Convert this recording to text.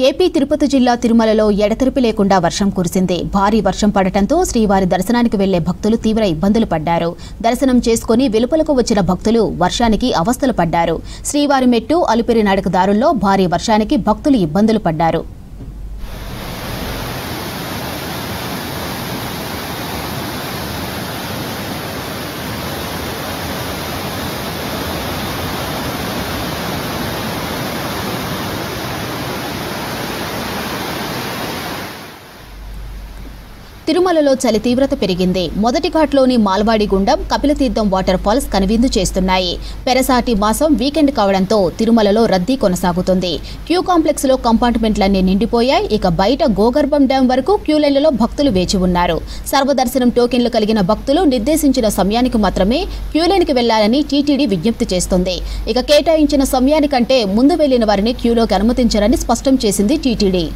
AP Tirupati జిల్లా తిరుమలలో ఎడతెరిపి లేకుండా వర్షం కురిసింది. భారీ వర్షం పడటంతో శ్రీవారి దర్శనానికి వెళ్లే భక్తులు తీవ్ర ఇబ్బందులు పడ్డారు. దర్శనం చేసుకుని వెలుపలకు వచ్చిన భక్తులు వర్షానికి అవస్థలు పడ్డారు. శ్రీవారి మెట్టు అలిపిరి నడక దారుల్లో భారీ వర్షానికి భక్తులు ఇబ్బందులు పడ్డారు. తిరుమలలో చలి తీవ్రత పెరిగింది. మొదటి ఘాట్లోని మాల్వాడి గుండం, కపిలతీర్థం వాటర్ ఫాల్స్ కనువిందు చేస్తున్నాయి. పెరసాటి మాసం వీకెండ్ కావడంతో తిరుమలలో రద్దీ కొనసాగుతుంది. క్యూ కాంప్లెక్స్ లో కంపార్ట్మెంట్లన్నీ నిండిపోయాయి. ఇక బయట గోగర్భం డ్యాం వరకు క్యూ లైన్లలో భక్తులు వేచి ఉన్నారు. సర్వదర్శనం టోకెన్లు కలిగిన భక్తులు నిర్దేశించిన సమయానికి మాత్రమే క్యూ లైన్కి వెళ్లాలని టీటీడీ విజ్ఞప్తి చేస్తుంది. ఇక కేటాయించిన సమయానికంటే ముందు వెళ్లిన వారిని క్యూలోకి అనుమతించారని స్పష్టం చేసింది టీటీడీ.